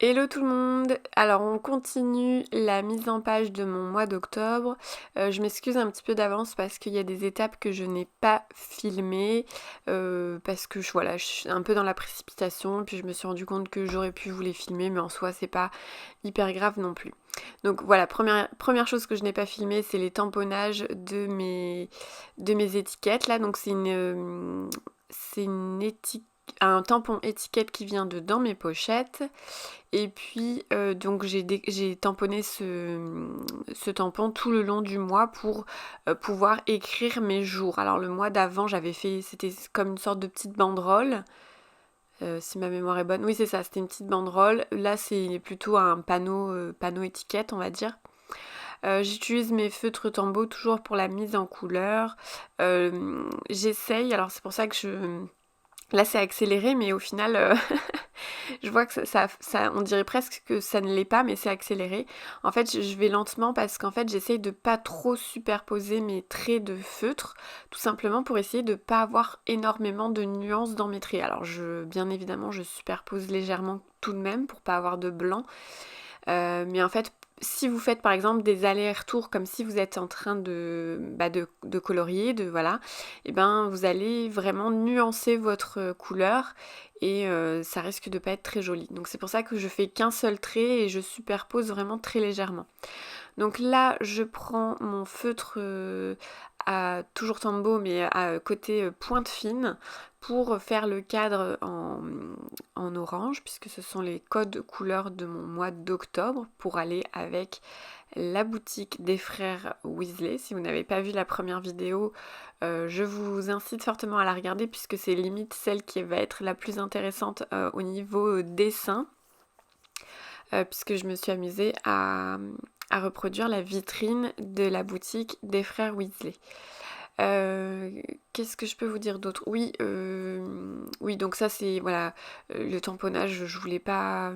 Hello tout le monde! Alors on continue la mise en page de mon mois d'octobre. Je m'excuse un petit peu d'avance parce qu'il y a des étapes que je n'ai pas filmées parce que voilà, je suis un peu dans la précipitation puis je me suis rendu compte que j'aurais pu vous les filmer mais en soi c'est pas hyper grave non plus. Donc voilà, première chose que je n'ai pas filmé, c'est les tamponnages de mes étiquettes là. Donc c'est une étiquette, un tampon étiquette qui vient de dans mes pochettes. Et puis donc j'ai tamponné ce tampon tout le long du mois pour pouvoir écrire mes jours. Alors le mois d'avant j'avais fait, c'était comme une sorte de petite banderole. Si ma mémoire est bonne, oui c'est ça, c'était une petite banderole. Là c'est plutôt un panneau étiquette on va dire. J'utilise mes feutres Tombow toujours pour la mise en couleur. J'essaye, alors c'est pour ça que là c'est accéléré mais au final je vois que on dirait presque que ça ne l'est pas, mais c'est accéléré. En fait, je vais lentement parce qu'en fait, j'essaye de pas trop superposer mes traits de feutre, tout simplement pour essayer de pas avoir énormément de nuances dans mes traits. Alors, bien évidemment, je superpose légèrement tout de même pour pas avoir de blanc. Mais en fait, si vous faites par exemple des allers-retours comme si vous êtes en train de colorier, voilà, et ben vous allez vraiment nuancer votre couleur et ça risque de pas être très joli. Donc c'est pour ça que je fais qu'un seul trait et je superpose vraiment très légèrement. Donc là, je prends mon feutre à toujours Tombow mais à côté pointe fine pour faire le cadre en orange puisque ce sont les codes couleurs de mon mois d'octobre pour aller avec la boutique des frères Weasley. Si vous n'avez pas vu la première vidéo, je vous incite fortement à la regarder puisque c'est limite celle qui va être la plus intéressante au niveau dessin. Puisque je me suis amusée à reproduire la vitrine de la boutique des frères Weasley. Qu'est-ce que je peux vous dire d'autre? Oui, donc ça c'est voilà le tamponnage. Je voulais pas,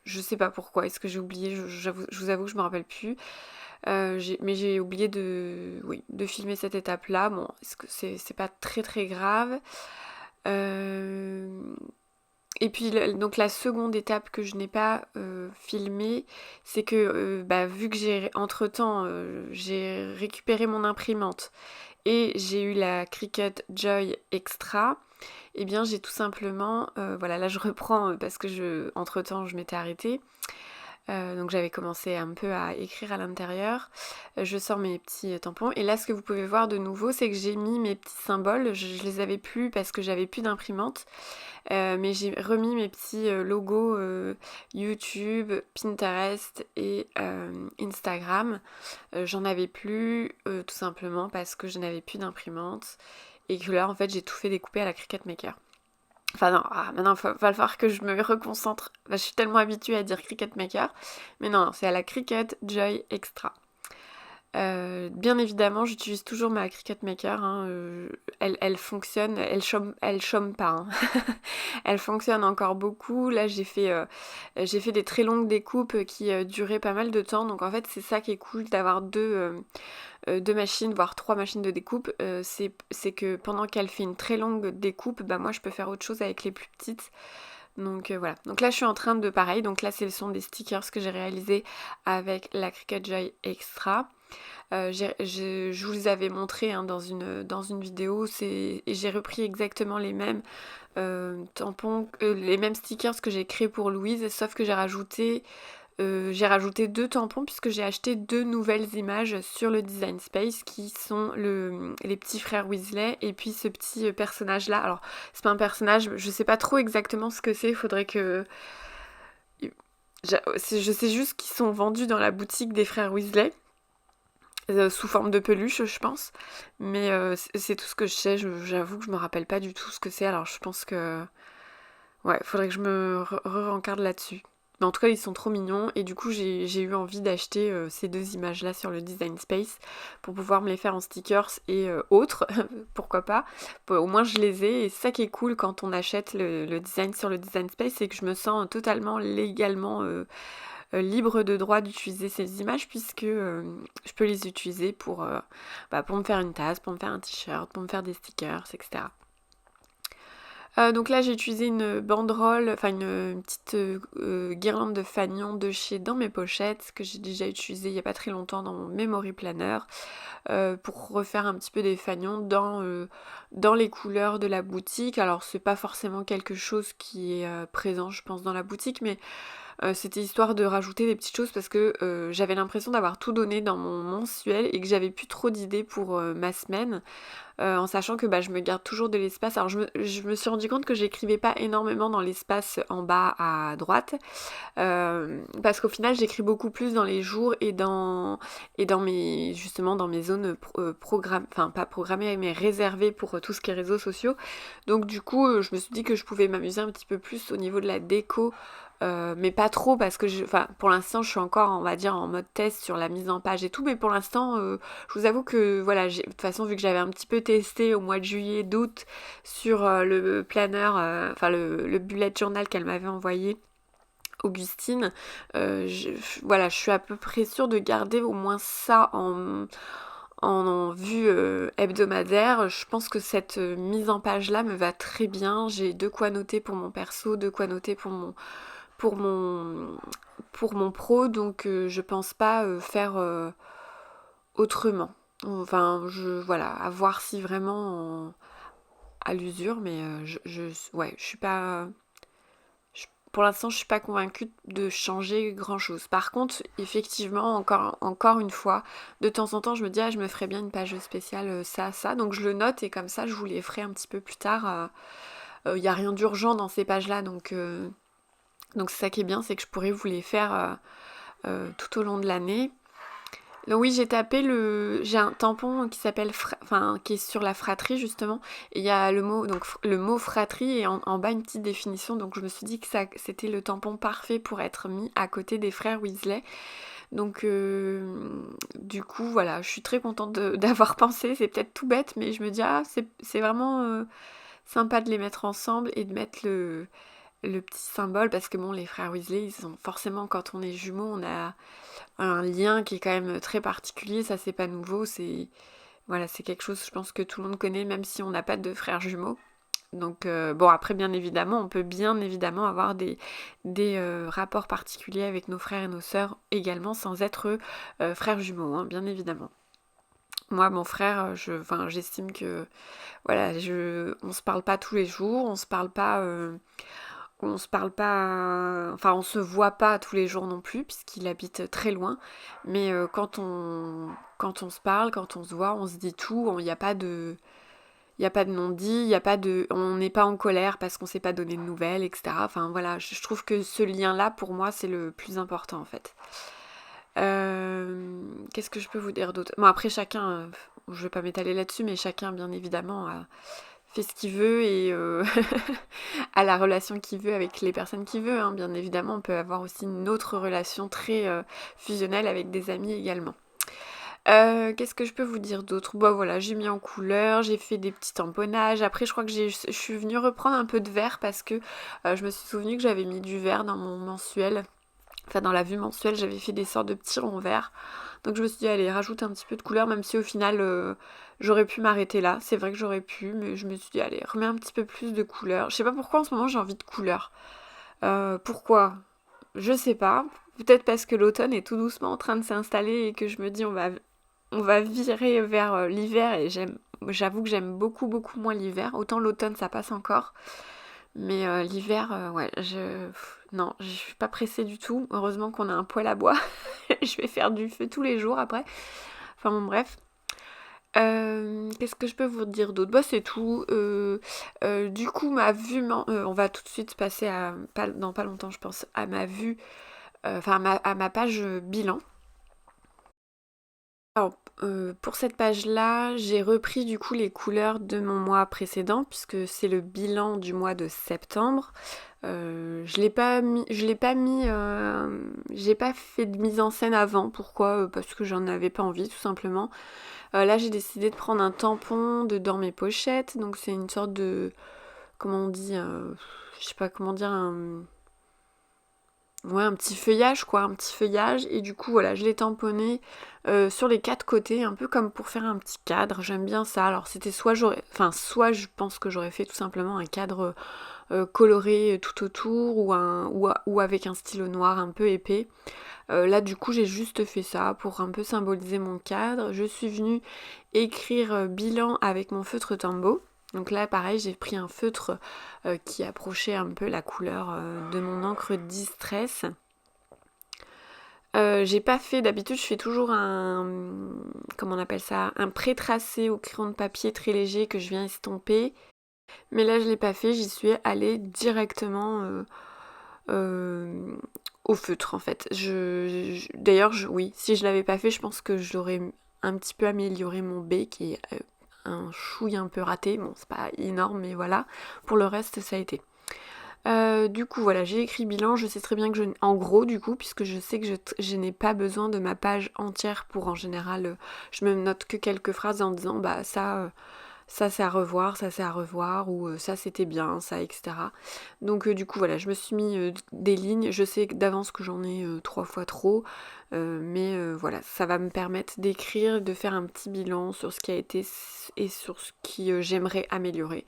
je sais pas pourquoi. Est-ce que j'ai oublié? Je vous avoue que je me rappelle plus. Mais j'ai oublié de filmer cette étape-là. Bon, est-ce que c'est pas très très grave. Et puis donc la seconde étape que je n'ai pas filmée, c'est que vu que entre-temps j'ai récupéré mon imprimante et j'ai eu la Cricut Joy Extra, et bien j'ai tout simplement, voilà là je reprends parce que entre-temps je m'étais arrêtée. Donc j'avais commencé un peu à écrire à l'intérieur. Je sors mes petits tampons et là ce que vous pouvez voir de nouveau c'est que j'ai mis mes petits symboles. Je les avais plus parce que j'avais plus d'imprimante. Mais j'ai remis mes petits logos YouTube, Pinterest et Instagram. J'en avais plus tout simplement parce que je n'avais plus d'imprimante et que là en fait j'ai tout fait découper à la Cricut Maker. Enfin non, maintenant va falloir que je me reconcentre. Je suis tellement habituée à dire Cricut Maker. Mais non, c'est à la Cricut Joy Extra. Bien évidemment, j'utilise toujours ma Cricut Maker. Elle fonctionne, elle chôme pas. Hein. Elle fonctionne encore beaucoup. Là, j'ai fait des très longues découpes qui duraient pas mal de temps. Donc en fait, c'est ça qui est cool d'avoir deux machines, voire trois machines de découpe. C'est que pendant qu'elle fait une très longue découpe, moi je peux faire autre chose avec les plus petites. Donc voilà. Donc là je suis en train de pareil. Donc là ce sont des stickers que j'ai réalisés avec la Cricut Joy Extra. Je vous les avais montrés dans une vidéo et j'ai repris exactement les mêmes tampons, les mêmes stickers que j'ai créés pour Louise, sauf que j'ai rajouté deux tampons puisque j'ai acheté deux nouvelles images sur le Design Space qui sont les petits frères Weasley et puis ce petit personnage là. Alors c'est pas un personnage, je sais pas trop exactement ce que c'est, il faudrait que... Je sais juste qu'ils sont vendus dans la boutique des frères Weasley. Sous forme de peluche je pense, mais c'est tout ce que je sais. J'avoue que je me rappelle pas du tout ce que c'est, alors je pense que ouais, faudrait que je me re-rencarde là-dessus. Mais en tout cas ils sont trop mignons et du coup j'ai eu envie d'acheter ces deux images là sur le Design Space pour pouvoir me les faire en stickers et autres, pourquoi pas. Au moins je les ai et c'est ça qui est cool quand on achète le design sur le Design Space, c'est que je me sens totalement légalement libre de droit d'utiliser ces images puisque je peux les utiliser pour me faire une tasse, pour me faire un t-shirt, pour me faire des stickers, etc. Donc là, j'ai utilisé une banderole, enfin une petite guirlande de fanion de chez Dans mes pochettes, que j'ai déjà utilisé il y a pas très longtemps dans mon memory planner, pour refaire un petit peu des fanions dans les couleurs de la boutique. Alors c'est pas forcément quelque chose qui est présent, je pense, dans la boutique, mais c'était histoire de rajouter des petites choses parce que j'avais l'impression d'avoir tout donné dans mon mensuel et que j'avais plus trop d'idées pour ma semaine. En sachant que je me garde toujours de l'espace. Alors je me suis rendu compte que j'écrivais pas énormément dans l'espace en bas à droite, parce qu'au final j'écris beaucoup plus dans les jours et dans mes justement dans mes zones enfin pas programmées mais réservées pour tout ce qui est réseaux sociaux. Donc du coup je me suis dit que je pouvais m'amuser un petit peu plus au niveau de la déco. Mais pas trop parce que pour l'instant je suis encore on va dire en mode test sur la mise en page et tout, mais pour l'instant je vous avoue que voilà, de toute façon vu que j'avais un petit peu testé au mois de juillet, d'août sur le planner, enfin le bullet journal qu'elle m'avait envoyé, Augustine, voilà, je suis à peu près sûre de garder au moins ça en vue hebdomadaire. Je pense que cette mise en page là me va très bien. J'ai de quoi noter pour mon perso, de quoi noter pour mon, pour mon pro, donc je pense pas faire autrement. Enfin, voilà, à voir si vraiment à l'usure, mais ouais, je suis pas. Pour l'instant, je suis pas convaincue de changer grand chose. Par contre, effectivement, encore une fois, de temps en temps, je me dis, je me ferais bien une page spéciale ça. Donc je le note et comme ça, je vous les ferai un petit peu plus tard. Il n'y a rien d'urgent dans ces pages-là, donc c'est ça qui est bien, c'est que je pourrais vous les faire tout au long de l'année. Donc oui, j'ai un tampon qui s'appelle, qui est sur la fratrie justement, et il y a le mot fratrie et en bas une petite définition, donc je me suis dit que c'était le tampon parfait pour être mis à côté des frères Weasley. Donc du coup voilà, je suis très contente d'avoir pensé, c'est peut-être tout bête, mais je me dis c'est vraiment sympa de les mettre ensemble et de mettre le petit symbole, parce que bon, les frères Weasley, ils sont forcément, quand on est jumeaux, on a un lien qui est quand même très particulier, ça c'est pas nouveau, voilà, c'est quelque chose, je pense que tout le monde connaît, même si on n'a pas de frères jumeaux. Donc bon, après bien évidemment, on peut bien évidemment avoir des rapports particuliers avec nos frères et nos sœurs également, sans être frères jumeaux, hein, bien évidemment. Moi, mon frère, j'estime que voilà, on se parle pas tous les jours, on se voit pas tous les jours non plus, puisqu'il habite très loin. Mais quand on se parle, quand on se voit, on se dit tout. Il n'y a pas de non-dit, on n'est pas en colère parce qu'on s'est pas donné de nouvelles, etc. Enfin voilà, je trouve que ce lien-là, pour moi, c'est le plus important en fait. Qu'est-ce que je peux vous dire d'autre? Bon, après, chacun, je vais pas m'étaler là-dessus, mais chacun, bien évidemment, fait ce qu'il veut et à la relation qu'il veut avec les personnes qu'il veut, hein. Bien évidemment, on peut avoir aussi une autre relation très fusionnelle avec des amis également. Qu'est-ce que je peux vous dire d'autre? Bon voilà, j'ai mis en couleur, j'ai fait des petits tamponnages. Après, je crois que je suis venue reprendre un peu de vert parce que je me suis souvenu que j'avais mis du vert dans mon mensuel. Enfin, dans la vue mensuelle, j'avais fait des sortes de petits ronds verts. Donc je me suis dit, allez, rajoute un petit peu de couleur, même si au final, j'aurais pu m'arrêter là. C'est vrai que j'aurais pu, mais je me suis dit, allez, remets un petit peu plus de couleur. Je sais pas pourquoi en ce moment j'ai envie de couleur. Pourquoi? Je sais pas. Peut-être parce que l'automne est tout doucement en train de s'installer et que je me dis, on va virer vers l'hiver et j'avoue que j'aime beaucoup, beaucoup moins l'hiver. Autant l'automne, ça passe encore. Mais l'hiver, ouais, non, je suis pas pressée du tout. Heureusement qu'on a un poêle à bois. Je vais faire du feu tous les jours après. Enfin bon, bref. Qu'est-ce que je peux vous dire d'autre? Bah c'est tout. Du coup, on va tout de suite passer dans pas longtemps, je pense, à ma vue, enfin à ma page bilan. Alors, pour cette page-là, j'ai repris du coup les couleurs de mon mois précédent, puisque c'est le bilan du mois de septembre. J'ai pas fait de mise en scène avant. Pourquoi? Parce que j'en avais pas envie, tout simplement. Là, j'ai décidé de prendre un tampon dans mes pochettes. Donc, c'est une sorte de, comment on dit, je sais pas comment dire, ouais, un petit feuillage quoi, un petit feuillage. Et du coup voilà, je l'ai tamponné sur les 4 côtés, un peu comme pour faire un petit cadre. J'aime bien ça. Alors c'était soit je pense que j'aurais fait tout simplement un cadre coloré tout autour ou avec un stylo noir un peu épais. Là du coup j'ai juste fait ça pour un peu symboliser mon cadre. Je suis venue écrire bilan avec mon feutre Tombow. Donc là pareil j'ai pris un feutre qui approchait un peu la couleur de mon encre Distress. J'ai pas fait, d'habitude je fais toujours comment on appelle ça, un pré-tracé au crayon de papier très léger que je viens estomper. Mais là je l'ai pas fait, j'y suis allée directement euh, au feutre en fait. D'ailleurs, oui, si je l'avais pas fait, je pense que j'aurais un petit peu amélioré mon B qui est un chouille un peu raté. Bon, c'est pas énorme, mais voilà. Pour le reste, ça a été. Du coup, voilà, j'ai écrit bilan. Je sais très bien que en gros, du coup, puisque je sais que je n'ai pas besoin de ma page entière pour en général, je me note que quelques phrases en disant, bah ça c'est à revoir, ça c'est à revoir, ou ça c'était bien, ça, etc. Donc du coup voilà, je me suis mis des lignes, je sais d'avance que j'en ai 3 fois trop, mais voilà, ça va me permettre d'écrire, de faire un petit bilan sur ce qui a été et sur ce qui j'aimerais améliorer.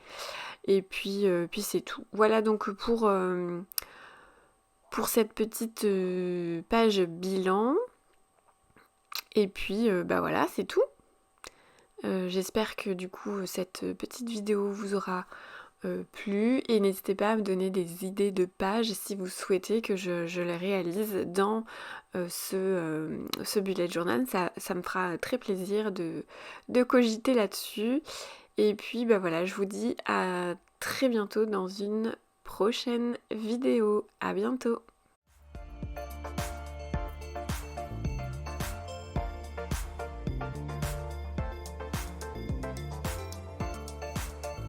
Et puis c'est tout. Voilà donc pour cette petite page bilan. Et puis bah voilà, c'est tout. J'espère que du coup cette petite vidéo vous aura plu et n'hésitez pas à me donner des idées de pages si vous souhaitez que je les réalise dans ce bullet journal. Ça me fera très plaisir de cogiter là-dessus. Et puis bah voilà, je vous dis à très bientôt dans une prochaine vidéo. À bientôt!